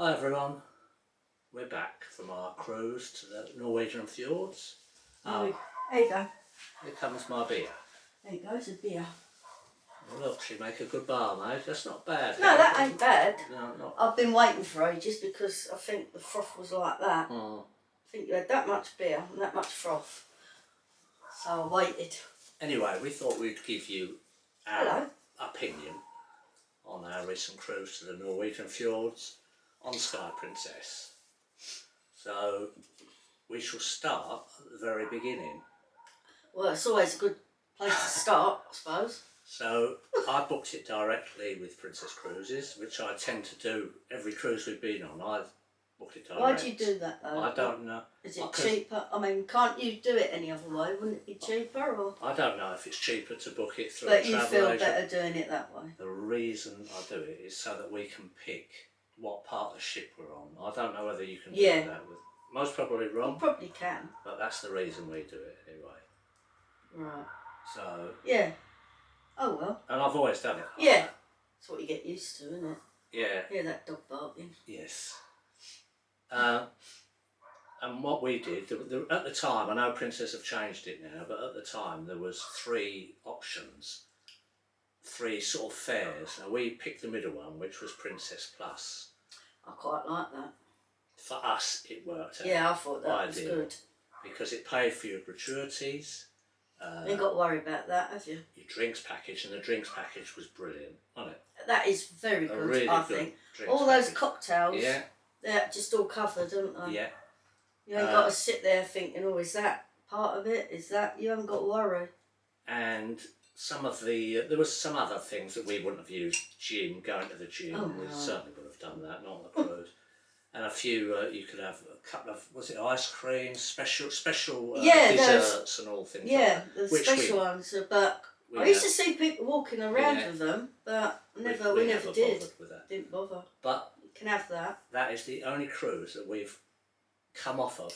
Hi everyone, we're back from our cruise to the Norwegian Fjords. There you go. Here comes my beer. There you go, it's a beer. Well, look, she make a good barmaid. That's not bad. No, that ain't bad. No, not. I've been waiting for ages because I think the froth was like that. Mm. I think you had that much beer and that much froth. So I waited. Anyway, we thought we'd give you our opinion on our recent cruise to the Norwegian Fjords on Sky Princess. So we shall start at the very beginning. Well, it's always a good place to start, I suppose. So I booked it directly with Princess Cruises, which I tend to do every cruise we've been on. I've booked it direct. Why do you do that though? I don't know. Is it cheaper? I mean, can't you do it any other way? Wouldn't it be cheaper? Or? I don't know if it's cheaper to book it through But a you travel feel agent. better doing it that way? The reason I do it is so that we can pick what part of the ship we're on. I don't know whether you can do that with... Most probably wrong. You probably can. But that's the reason we do it anyway. Right. So... Yeah. Oh well. And I've always done it. Yeah. That's what you get used to, isn't it? Yeah. Yeah, that dog barking. Yes. And what we did, at the time, I know Princess have changed it now, but at the time there was 3 options, 3 sort of fares. Now we picked the middle one, which was Princess Plus. I quite like that. For us, it worked out. Yeah, I thought that was good. Because it paid for your gratuities. You ain't got to worry about that, have you? Your drinks package, and the drinks package was brilliant, wasn't it? That is very good, really I good think. drinks All those package. cocktails, Yeah. they're just all covered, aren't they? Yeah. You ain't got to sit there thinking, oh, is that part of it? Is that... You haven't got to worry. And some of the... there was some other things that we wouldn't have used. Gin, going to the gym. Oh, We no. certainly would have done that, not on the cruise. And a few, you could have a couple of, was it ice cream, special desserts and all things Yeah, like that. the special ones. But I used to see people walking around with them, but we never did. With that. Didn't bother. But you can have that. That is the only cruise that we've come off of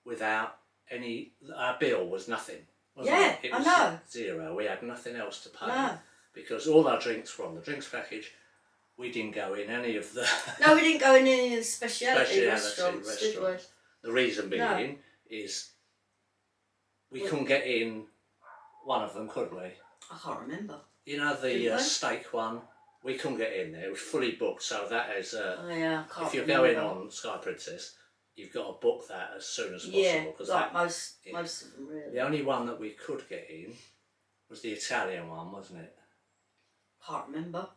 without any... Our bill was nothing, wasn't it? It was I know. 0. We had nothing else to pay. No. Because all our drinks were on the drinks package. We didn't go in any of the... No, we didn't go in any of the speciality restaurants, did we? The reason being is we couldn't get in one of them, could we? I can't remember. You know, the steak one, we couldn't get in there. It was fully booked, so that is... if you're going on Sky Princess, you've got to book that as soon as possible. Yeah, like most of them, really. The only one that we could get in was the Italian one, wasn't it? Can't remember.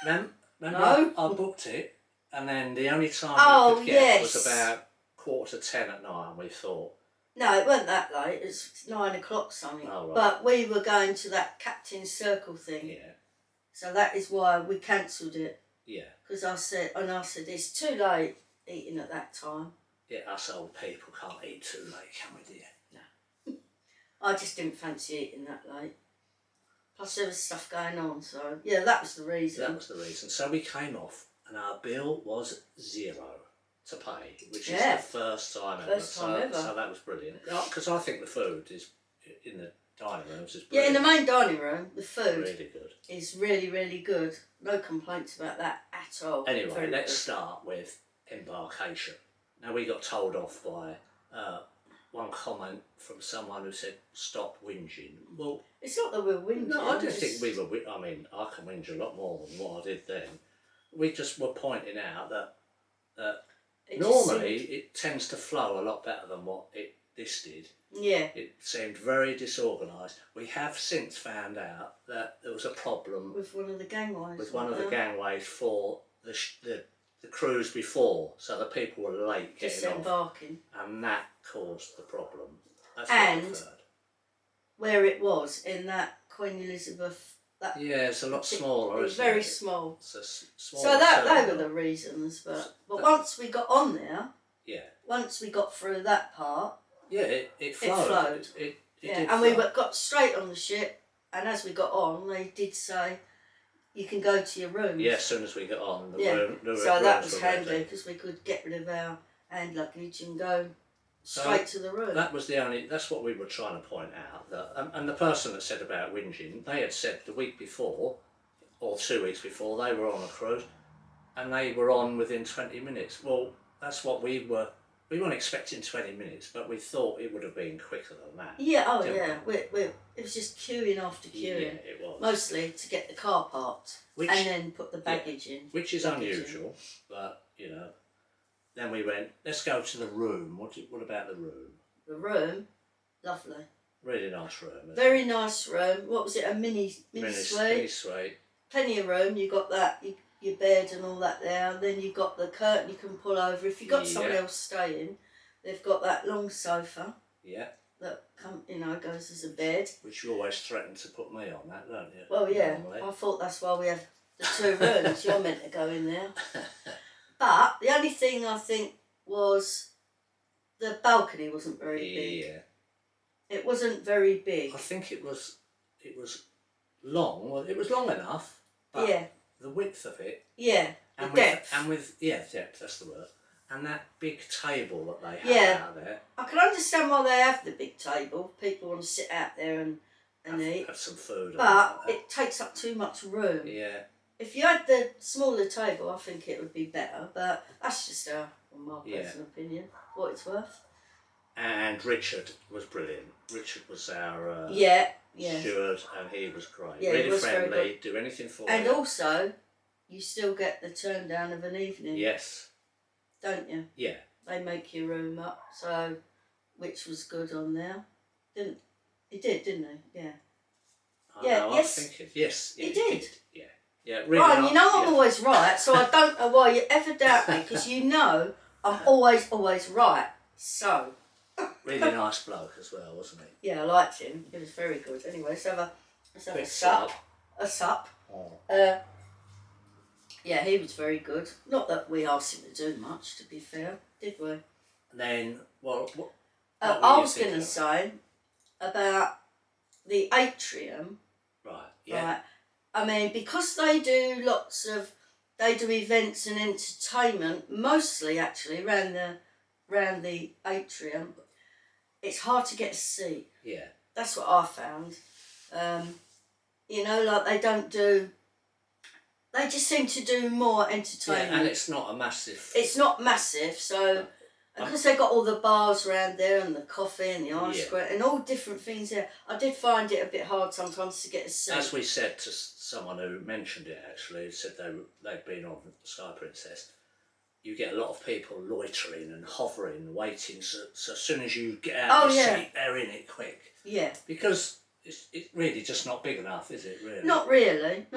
Remember, No. I booked it, and then the only time we could get was about 9:45 at night, and we thought... No, it wasn't that late. It was 9 o'clock something. Oh, right. But we were going to that Captain's Circle thing. Yeah. So that is why we cancelled it. Yeah. Because I said, it's too late eating at that time. Yeah, us old people can't eat too late, can we, dear? No. I just didn't fancy eating that late. Plus there was stuff going on, so yeah, that was the reason. That was the reason. So we came off, and our bill was 0 to pay, which is the first time ever. So that was brilliant. Because I think the food is in the dining rooms is brilliant. Yeah, in the main dining room, the food really good. Is really, really good. No complaints about that at all. Anyway, let's start with embarkation. Now we got told off by one comment from someone who said, "Stop whinging." Well, it's not that we're whinging. No, I don't think we were. I mean, I can whinge a lot more than what I did then. We just were pointing out that normally it tends to flow a lot better than what this did. Yeah. It seemed very disorganised. We have since found out that there was a problem with one of the gangways. With one of the gangways for the cruise before, so the people were late getting disembarking, and that caused the problem. That's and where it was in that Queen Elizabeth. It's a lot smaller. It's very small. It's a so they were the reasons, but once we got on there, once we got through that part, it flowed. It did and we got straight on the ship, and as we got on, they did say, you can go to your rooms. Yeah, as soon as we got on, the so that was handy because we could get rid of our hand luggage and go straight to the room. That was that's what we were trying to point out. That, and the person that said about whinging, they had said the week before, or 2 weeks before, they were on a cruise, and they were on within 20 minutes. Well, that's what we weren't expecting 20 minutes, but we thought it would have been quicker than that. Yeah, oh didn't yeah. It was just queuing after Yeah, queuing. it was. Mostly to get the car parked and then put the baggage in. Which is unusual, but you know. Then we went, let's go to the room. What about the room? The room, lovely. Really nice room. Very nice room. What was it? A mini suite. Mini suite. Plenty of room. You got that. Your bed and all that there. Then you got the curtain you can pull over. If you got someone else staying, they've got that long sofa. Yeah. That goes as a bed. Which you always threaten to put me on that, don't you? Well, yeah. Normally. I thought that's why we have the 2 rooms. You're meant to go in there. But the only thing I think was the balcony wasn't very big. Yeah. It wasn't very big. I think it was long. Well, it was long enough. But yeah. The width of it. Yeah. And the depth. Depth. That's the word. And that big table that they have out there. I can understand why they have the big table. People want to sit out there and eat. Have some food. But it takes up too much room. Yeah. If you had the smaller table, I think it would be better. But that's just my personal opinion. What it's worth. And Richard was brilliant. Richard was our steward, and he was great. Yeah, really he was friendly. very good. Do anything for you. And also, you still get the turn down of an evening. Yes. Don't you? Yeah. They make your room up, so which was good on there. Didn't he? Yeah. Yes. He did. Yeah. Yeah. Really Ryan, you know I'm always right, so I don't know why you ever doubt me, because you know I'm always right. So. Really nice bloke as well, wasn't he? Yeah, I liked him. He was very good. Anyway, let's have a sup. A sup. Oh. Yeah, he was very good. Not that we asked him to do much, to be fair, did we? And then, what I was going to say about the atrium. Right. Yeah. Right. I mean, because they do events and entertainment, mostly actually around the atrium. It's hard to get a seat. Yeah. That's what I found. Like they just seem to do more entertainment. Yeah, and it's not a massive. It's not massive, so because they got all the bars around there and the coffee and the ice cream and all different things there, I did find it a bit hard sometimes to get a seat. As we said to someone who mentioned it, actually, who said they'd been on Sky Princess, you get a lot of people loitering and hovering, waiting. So as soon as you get out of your seat, they're in it quick. Yeah. Because it's really just not big enough, is it? Really. Not really.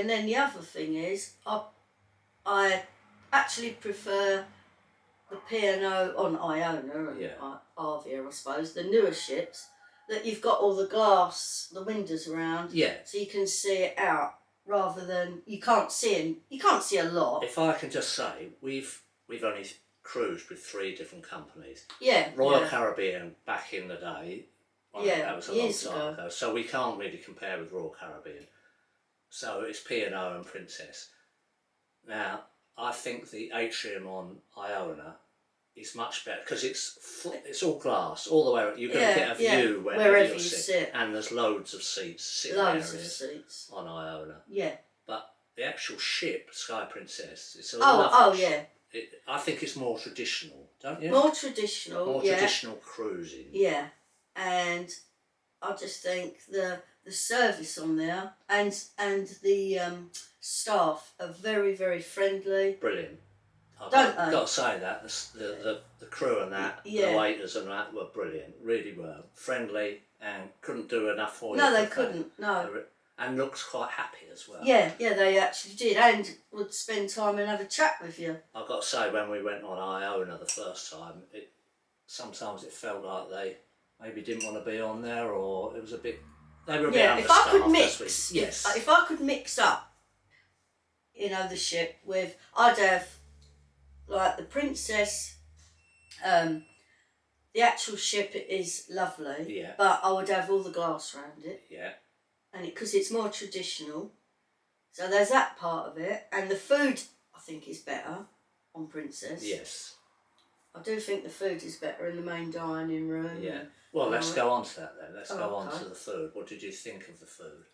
And then the other thing is, I actually prefer the P and O on Iona and Arvia, I suppose, the newer ships, that you've got all the glass, the windows around, so you can see it out. Rather than you can't see a lot. If I can just say, we've only cruised with 3 different companies. Yeah. Royal Caribbean back in the day. That was a long years time ago. So we can't really compare with Royal Caribbean. So it's P and O and Princess. Now I think the atrium on Iona is much better because it's all glass all the way around. You're going to get a view wherever you sit, and there's loads of seats, sitting areas on Iona. Yeah. But the actual ship, Sky Princess, it's a lovely ship. I think it's more traditional, don't you? More traditional cruising. Yeah, and I just think the service on there and the staff are very, very friendly. Brilliant. I've got to say that the crew and that, the waiters and that were brilliant. Really were friendly and couldn't do enough for you. No, they couldn't. No. And looked quite happy as well. Yeah, they actually did, and would spend time and have a chat with you. I've got to say, when we went on Iona the first time, sometimes it felt like they maybe didn't want to be on there, or it was a bit. They were a bit understaffed. If I could mix up, the ship with, I'd have. Like the Princess, the actual ship is lovely, but I would have all the glass around it. Yeah. And because it's more traditional, so there's that part of it, and the food I think is better on Princess. Yes. I do think the food is better in the main dining room. Yeah. Well, let's go on to that then. Let's go on to the food. What did you think of the food?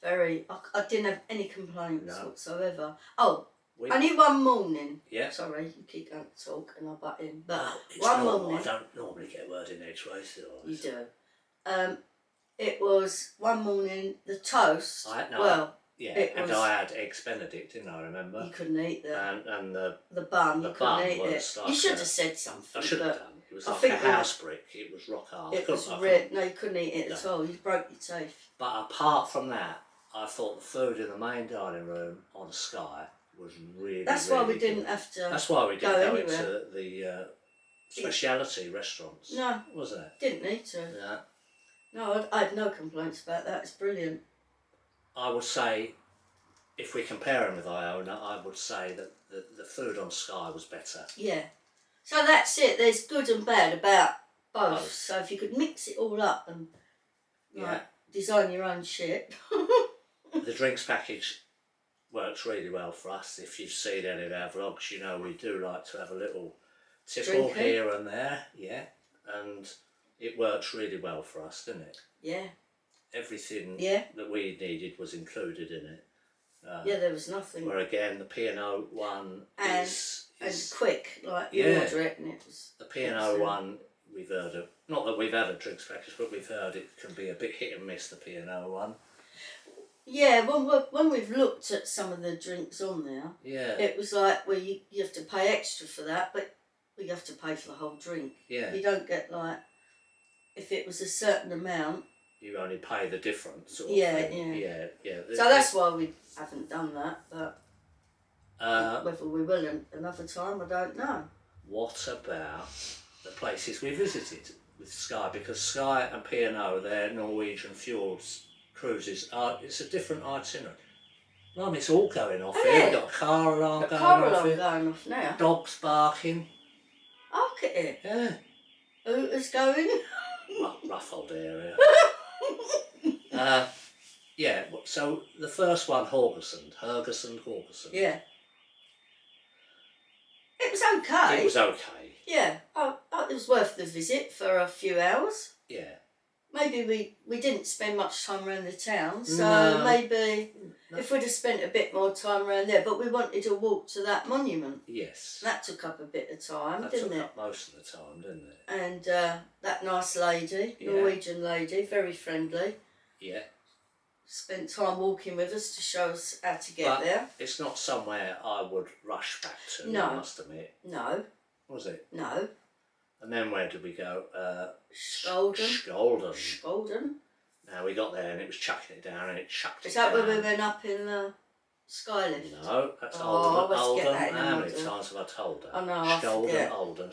I didn't have any complaints whatsoever. Oh, Only one morning. Yeah. Sorry, you keep going to talk and I butt in. But It's one normal. morning. I don't normally get a word in edgeways, do I? You do. It was one morning, the toast. Yeah, and I had eggs Benedict, didn't I, remember? You couldn't eat that. And the bun, you couldn't eat it. Like you should have said something. I should have done. It was like a house brick. It was rock hard. No, you couldn't eat it at all. You broke your teeth. But apart from that, I thought the food in the main dining room on Sky was really, That's why we good. didn't have to. That's why we didn't go anywhere. into the speciality restaurants. No, was it? Didn't need to. Yeah. No, I had no complaints about that. It's brilliant. I would say, if we compare them with Iona, I would say that the food on Sky was better. Yeah. So that's it. There's good and bad about both. So if you could mix it all up and design your own shit. The drinks package works really well for us. If you've seen any of our vlogs, you know we do like to have a little tipple here and there. Yeah. And it works really well for us, doesn't it? Yeah. Everything that we needed was included in it. There was nothing. Where again, the P and O one is quick, like you order it and it was. The P and O one, we've heard of, not that we've had a drinks package, but we've heard it can be a bit hit and miss, the P and O one. Yeah, when we've looked at some of the drinks on there, it was like, well, you have to pay extra for that, but you have to pay for the whole drink. Yeah. You don't get like, if it was a certain amount, you only pay the difference. Sort of thing. Yeah. So that's why we haven't done that, but whether we will another time, I don't know. What about the places we visited with Sky? Because Sky and P and O, their Norwegian Fjords cruises, it's a different itinerary. Well, it's all going off here. We've got a car alarm going off now. Dogs barking. Look at it. Yeah. Hooters going. Rough old area. So the first one, Haugesund. Yeah. It was okay. It was okay. Yeah. It was worth the visit for a few hours. Yeah. Maybe we didn't spend much time around the town, so maybe if we'd have spent a bit more time around there, but we wanted to walk to that monument. Yes. That took up a bit of time, didn't it? That took up most of the time, didn't it? And that nice lady, Norwegian lady, very friendly. Yeah. Spent time walking with us to show us how to get there. It's not somewhere I would rush back to, I must admit. No. Was it? No. And then where did we go? Skjolden. Now we got there and it was chucking it down and it chucked Is it down. that where we went up in the skylift? No, that's Oldham. How many times have I told her? I know, I forget. Oldham.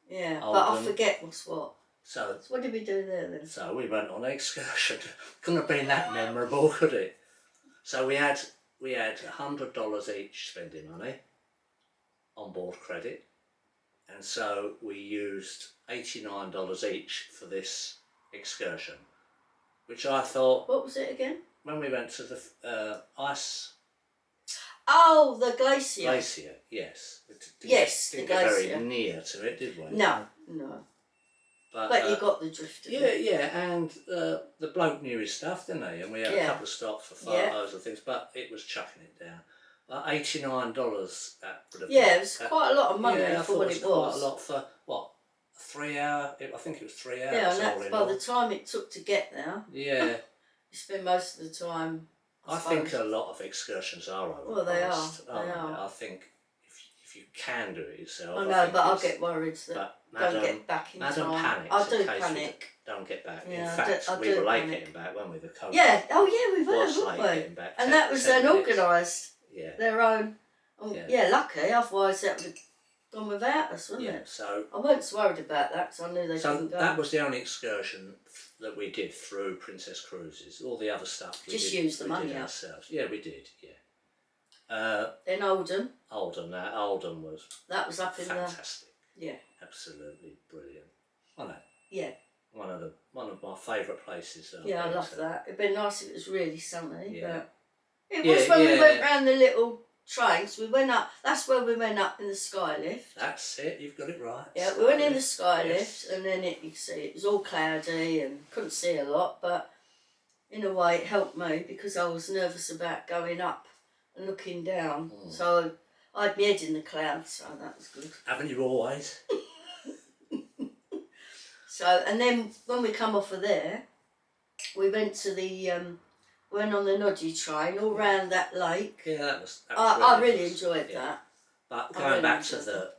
Yeah, Oldham. but I forget what's what. So what did we do there then? So we went on an excursion. Couldn't have been that memorable, could it? So we had $100 each spending money on board credit. And so we used $89 each for this excursion, which I thought... What was it again? When we went to the ice... Oh, the glacier. Glacier, yes. Didn't get very near to it, did we? No. But you got the drift of it. Yeah, and the bloke knew his stuff, didn't he? And we had a couple of stops for photos and things, but it was chucking it down. $89 that would have been. Yeah, it was quite a lot of money for what it was. Quite a lot for, what, 3 hour? I think it was 3 hours. Yeah, and that's by the time it took to get there. Yeah. You spend most of the time. I think a lot of excursions are overpriced. Well, they are. I think if you can do it yourself. I know, but I'll get worried that don't get back in time. Panics. I do panic. Don't get back. Yeah, in fact, we were late getting back, weren't we? The coach. Yeah. Oh, yeah, we were, weren't we? And that was organised. Yeah. Their own. Lucky. Otherwise, that would have gone without us, wouldn't it? So I weren't so worried about that because I knew they couldn't go. That was the only excursion that we did through Princess Cruises. All the other stuff we just did, used the money did up. ourselves. Yeah, we did. Yeah. Then Oldham. Oldham was. That was up in fantastic. Yeah. Absolutely brilliant. Wasn't it? Yeah. One of my favourite places. I love that. It'd been nice if it was really sunny. Yeah. But it was when we went round the little trains. We went up. That's where we went up in the sky lift. That's it. You've got it right. Yeah, we went in the sky lift, and then you can see it was all cloudy and couldn't see a lot. But in a way, it helped me because I was nervous about going up and looking down. So I had my head in the clouds, so that was good. Haven't you always? So, and then when we come off of there, we went to the went on the noddy train all round that lake. Yeah, that was I really enjoyed that. But going back to the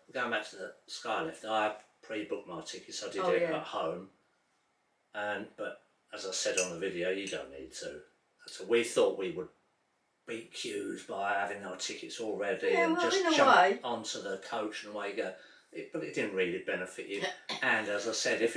Skylift, I pre-booked my tickets. I did it at home, but as I said on the video, you don't need to. So we thought we would beat queues by having our tickets all ready and just jump onto the coach and away you go. But it didn't really benefit you. And as I said, if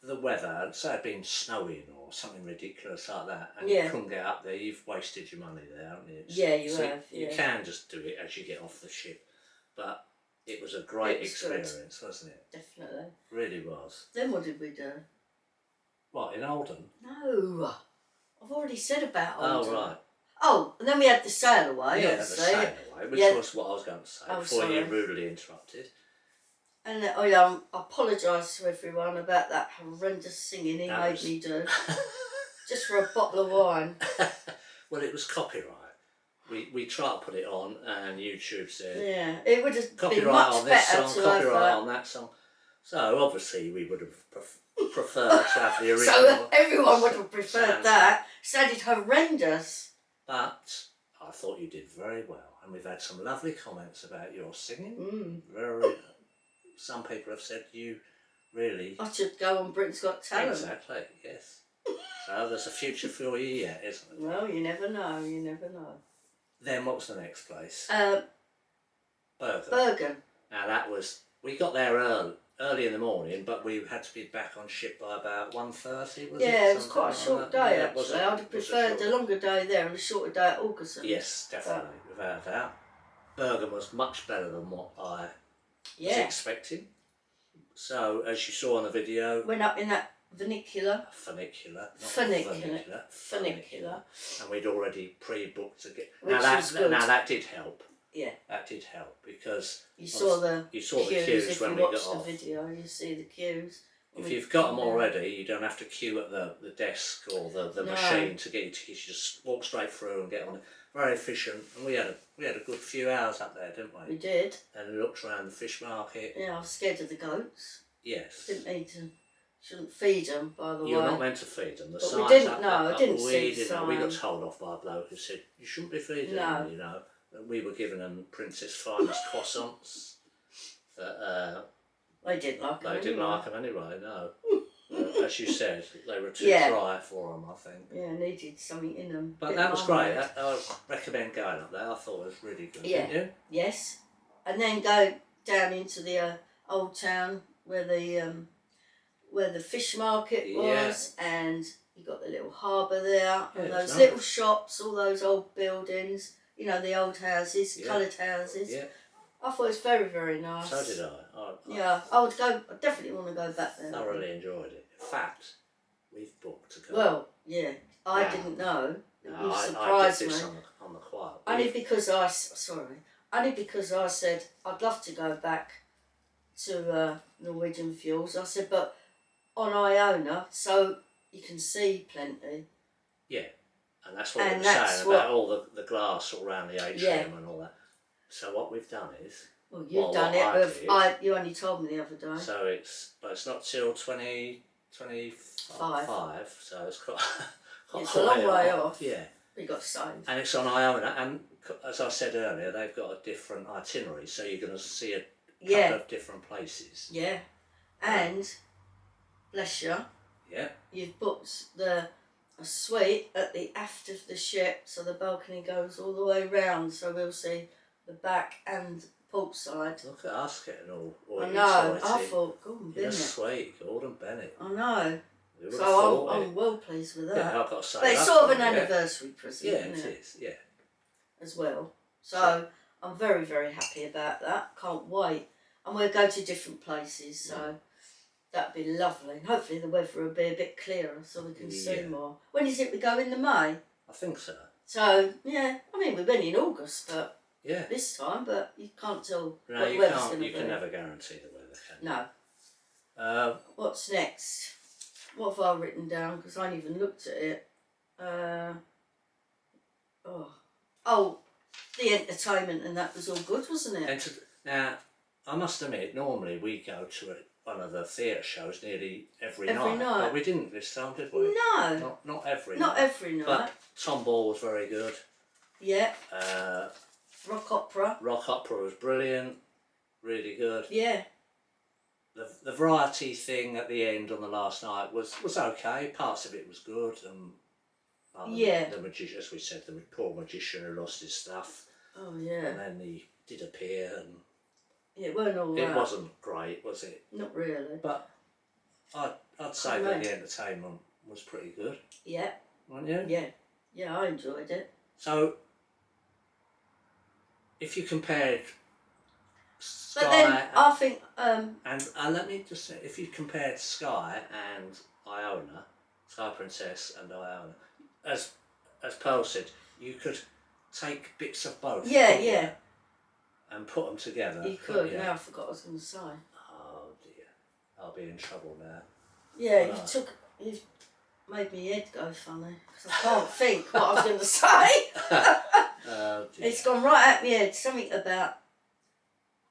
the weather, say, had been snowing or something ridiculous like that, and you couldn't get up there, you've wasted your money there, haven't you? Yeah, you have. You can just do it as you get off the ship, but it was a great experience, wasn't it? Definitely. Really was. Then what did we do? What, in Oldham? No, I've already said about Oldham. Oh, right. Oh, and then we had the sail away. Yeah, obviously. the sail away, which was what I was going to say before sorry. you rudely interrupted. And I apologise to everyone about that horrendous singing he made me do. Just for a bottle of wine. Well, it was copyright. We tried to put it on and YouTube said... Yeah, it would have copyright been much on this better song, to copyright have on that song. So obviously we would have preferred to have the original. So everyone would have preferred that. Sounded horrendous. But I thought you did very well. And we've had some lovely comments about your singing. Some people have said you really... I should go on Britain's Got Talent. Exactly, yes. So there's a future for you yet, isn't there? Well, you never know, you never know. Then what was the next place? Bergen. Now that was... We got there early in the morning, but we had to be back on ship by about 1:30, was it? Yeah, it was quite a short day, actually. I I'd have preferred a longer day there and a shorter day at August. Yes, definitely, without a doubt. Bergen was much better than what I was expecting. So, as you saw on the video... Went up in that funicular. Funicular. And we'd already pre-booked to get... Now that did help. Yeah. That did help because... You saw the queues if when you we got watch off. the video, you see the queues. If you've got them already, you don't have to queue at the desk or the machine to get your tickets. You just walk straight through and get on it. Very efficient. And we had a good few hours up there, didn't we? We did. And we looked around the fish market. Yeah, I was scared of the goats. Yes. Didn't need to. Shouldn't feed them, by the way. You're not meant to feed them. The but signs we didn't know. I didn't see the sign. We got told off by a bloke who said you shouldn't be feeding them. You know, we were giving them Princess Finest croissants. That they didn't like them. They didn't like them anyway. No. As you said, they were too dry for them, I think. Yeah, needed something in them. But that was great. I recommend going up there. I thought it was really good. Yeah. Didn't you? Yes. And then go down into the old town where the fish market was, and you got the little harbour there, and those little shops, all those old buildings. You know, the old houses, coloured houses. Yeah. I thought it was very, very nice. So did I. I would go. I definitely want to go back there. Thoroughly enjoyed it. In fact, we've booked to go. Well, yeah, I didn't know. No, surprised I did this on the quiet. Only because I said I'd love to go back to Norwegian Fjords. I said, but on Iona, so you can see plenty. Yeah, and that's what we were saying about all the glass all around the atrium and all that. So what we've done is... Well, you've done it, but you only told me the other day. So it's not till 2025, so it's quite it's a long way off. Yeah. We got saved. And it's on Iona, and as I said earlier, they've got a different itinerary, so you're going to see a couple of different places. Yeah, and bless you. Yeah. You've booked a suite at the aft of the ship, so the balcony goes all the way round, so we'll see the back and port side. Look at us getting all I know. I thought, Gordon Bennett. Sweet, Gordon Bennett. I know. So I'm well pleased with that. Yeah, I've got to say. But it's sort of an anniversary present, isn't it? It is, yeah. As well. So I'm very, very happy about that. Can't wait. And we'll go to different places, so that'd be lovely. And hopefully the weather will be a bit clearer so we can see more. When is it we go in the May? I think so. So, yeah, I mean, we went in August, but this time, but you can't tell what the weather's going to be. You can never guarantee the weather, can you? No. What's next? What have I written down? Because I ain't even looked at it. Oh, the entertainment and that was all good, wasn't it? Now, I must admit, normally we go to one of the theatre shows nearly every night. But we didn't this time, did we? No. Not every night. Not every night. But Tom Ball was very good. Yeah. Rock opera was brilliant. Really good. Yeah. The variety thing at the end on the last night was okay. Parts of it was good. The magician, as we said, the poor magician who lost his stuff. Oh, yeah. And then he did appear and... It weren't all right. It wasn't great, was it? Not really. But I'd say that the entertainment was pretty good. Yeah. Weren't you? Yeah. Yeah, I enjoyed it. So, if you compared Sky... But then, I think... and let me just say, if you compared Sky and Iona, Sky Princess and Iona, as Pearl said, you could take bits of both. Yeah. And put them together. You could. Now I forgot what I was going to say. Oh dear, I'll be in trouble now. Yeah, you made my head go funny because I can't think what I was going to say. Oh dear. It's gone right at my head. Something about.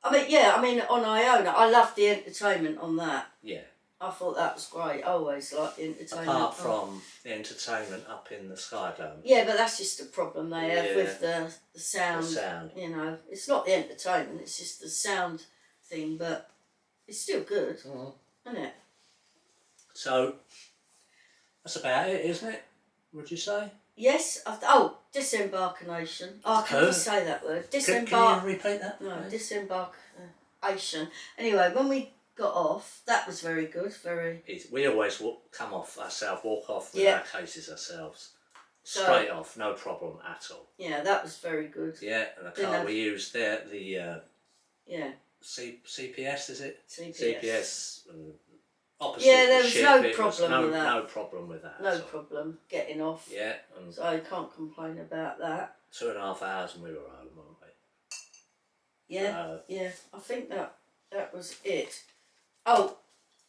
On Iona, I loved the entertainment on that. Yeah. I thought that was great. I always liked the entertainment. Apart from the entertainment up in the Sky Dome. Yeah, but that's just a problem they have with the sound. The sound. You know, it's not the entertainment, it's just the sound thing, but it's still good, isn't it? So, that's about it, isn't it? Would you say? Yes. Disembarkation. Oh, I can't say that word. Can you repeat that? No, disembarkation. Anyway, when we got off, that was very good, we always come off ourselves, walk off with our cases ourselves, straight off, no problem at all. Yeah, that was very good. Yeah, and the car we used there, the CPS, is it? CPS. Opposite there the was ship, no problem with that. No problem with that. No problem getting off. Yeah. So I can't complain about that. 2.5 hours and we were home, weren't we? Yeah, I think that was it. Oh,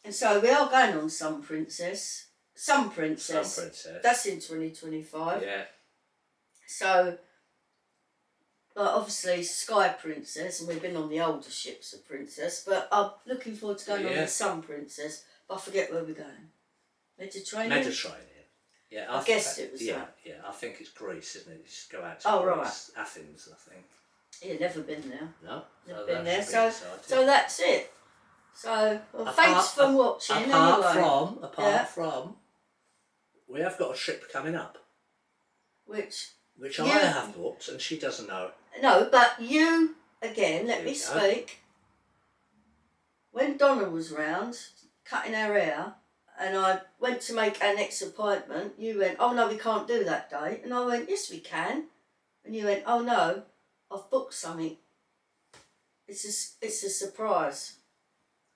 and so we are going on Some Princess. Some Princess. That's in 2025. Yeah. So, but obviously Sky Princess, and we've been on the older ships of Princess, but I'm looking forward to going on the Some Princess, but I forget where we're going. Mediterranean? Yeah, I guessed it was that. Yeah, I think it's Greece, isn't it? You just go out to Greece, Athens, I think. Yeah, never been there. No? Never been there. So that's it. So, thanks for watching. Apart from, we have got a trip coming up. Which I have booked, and she doesn't know. No, but you, again, let me speak. When Donna was round, cutting her hair, and I went to make our next appointment, you went, oh no, we can't do that day. And I went, yes we can. And you went, oh no, I've booked something. It's a surprise.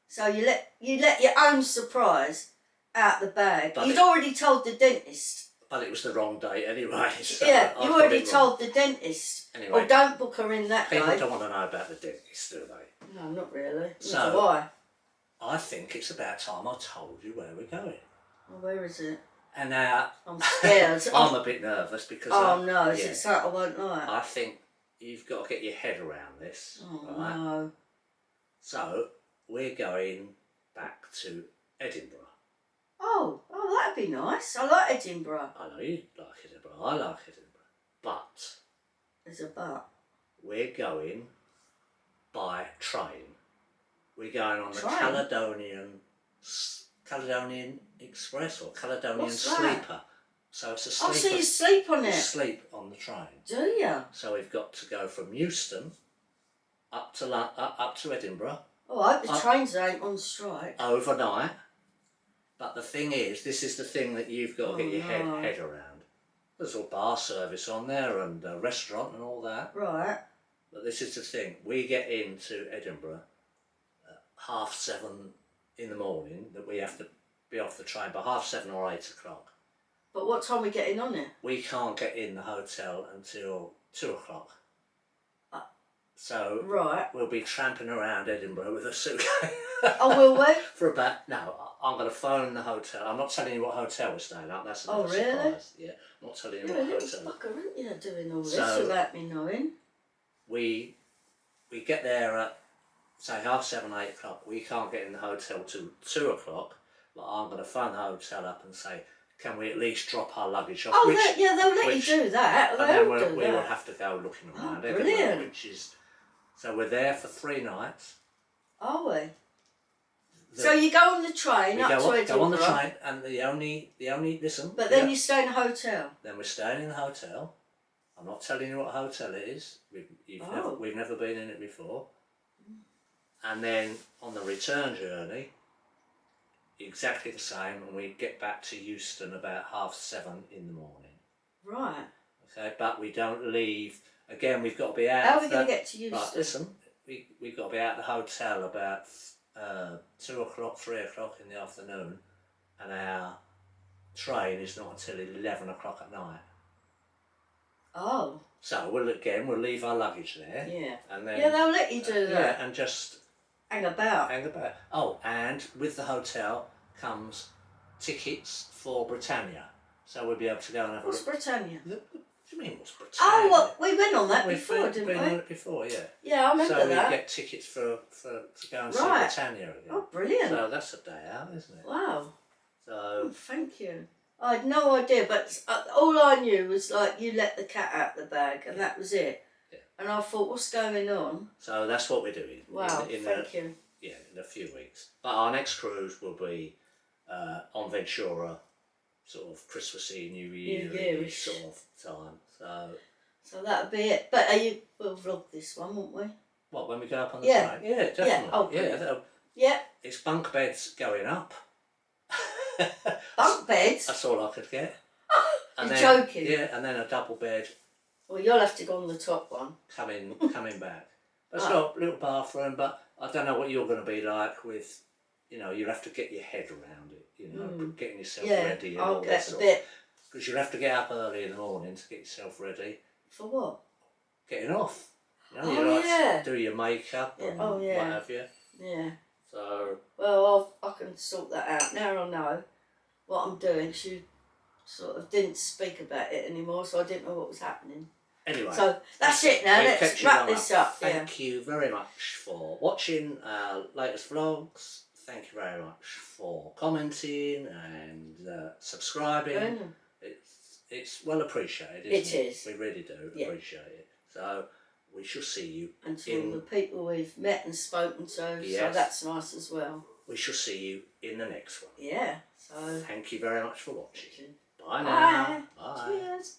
So you let your own surprise out the bag. You'd already told the dentist. But it was the wrong day anyway. So you already told the dentist. Anyway, don't book her in that day. People don't want to know about the dentist, do they? No, not really. So, why? I think it's about time I told you where we're going. Well, where is it? And now... I'm scared. I'm a bit nervous because... is it something I won't like? I think you've got to get your head around this. Oh, right? no. So, we're going back to Edinburgh. Oh, that'd be nice. I like Edinburgh. I know you like Edinburgh. I like Edinburgh. But... There's a but. We're going by train. We're going on the Caledonian Express or Caledonian Sleeper. So it's a sleeper. Oh, so you sleep on it? You sleep on the train. Do you? So we've got to go from Euston up to Edinburgh. Oh, I hope the trains ain't on strike. Overnight. But the thing is, this is the thing that you've got to get your head around. There's a bar service on there and a restaurant and all that. Right. But this is the thing. We get into Edinburgh at 7:30 in the morning, that we have to be off the train by 7:30 or 8 o'clock. But what time are we getting on it? We can't get in the hotel until 2 o'clock. So right. we'll be tramping around Edinburgh with a suitcase. Oh, will we? For about, no, I'm going to phone the hotel. I'm not telling you what hotel we're staying at. That's another surprise. Yeah, I'm not telling you You're what a little hotel. fucker, aren't you, doing all this So, without me knowing? We get there at, say, 7:30, 8 o'clock. We can't get in the hotel till 2 o'clock. But I'm going to phone the hotel up and say, can we at least drop our luggage off? Oh, they'll let you do that. And then we will have to go looking around. Oh, brilliant. Which is, so we're there for 3 nights. Are we? So you go on the train up to Edinburgh. Go on the train, and the only listen. But then you stay in a hotel. Then we're staying in the hotel. I'm not telling you what hotel it is. We've never been in it before. And then on the return journey, exactly the same, and we get back to Euston about 7:30 in the morning. Right. Okay, but we don't leave. Again, we've got to be out. How are we going to get to Euston? Right, listen, we've got to be out of the hotel about 2 o'clock, 3 o'clock in the afternoon, and our train is not until 11 o'clock at night. Oh. So we'll leave our luggage there. Yeah. And then, they'll let you do that. Yeah, and just hang about. Oh, and with the hotel comes tickets for Britannia, so we'll be able to go and have What's Britannia? What do you mean, what's Britannia? Oh, well, we went on that before, didn't we? We've been on it before, yeah. Yeah, I remember that. So we get tickets to go and see Britannia again. Oh, brilliant. So that's a day out, isn't it? Wow. So. Oh, thank you. I had no idea, but all I knew was like you let the cat out the bag, and that was it. Yeah. And I thought, what's going on? So that's what we're doing. Wow, thank you. Yeah, in a few weeks. But our next cruise will be on Ventura, sort of Christmassy, New Year-ish sort of time. So that'll be it. But we'll vlog this one, won't we? What, when we go up on the train? Yeah, definitely. Yeah, oh, yeah. It's bunk beds going up. Bunk beds? That's all I could get. You're joking? Yeah, and then a double bed. Well, you'll have to go on the top one. Coming back. It's got a little bathroom, but I don't know what you're going to be like with, you'll have to get your head around it, getting yourself ready. I'll get a bit. Because you'll have to get up early in the morning to get yourself ready. For what? Getting off. To do your makeup and what have you. Yeah. So. Well, I can sort that out. Now I know what I'm doing. She sort of didn't speak about it anymore, so I didn't know what was happening. Anyway. So that's it now. Let's wrap this up. Thank you very much for watching our latest vlogs. Thank you very much for commenting and subscribing. It's well appreciated, isn't it? It is. We really do appreciate it. So we shall see you. And to all the people we've met and spoken to, so that's nice as well. We shall see you in the next one. Yeah. So thank you very much for watching. Bye now. Bye. Cheers.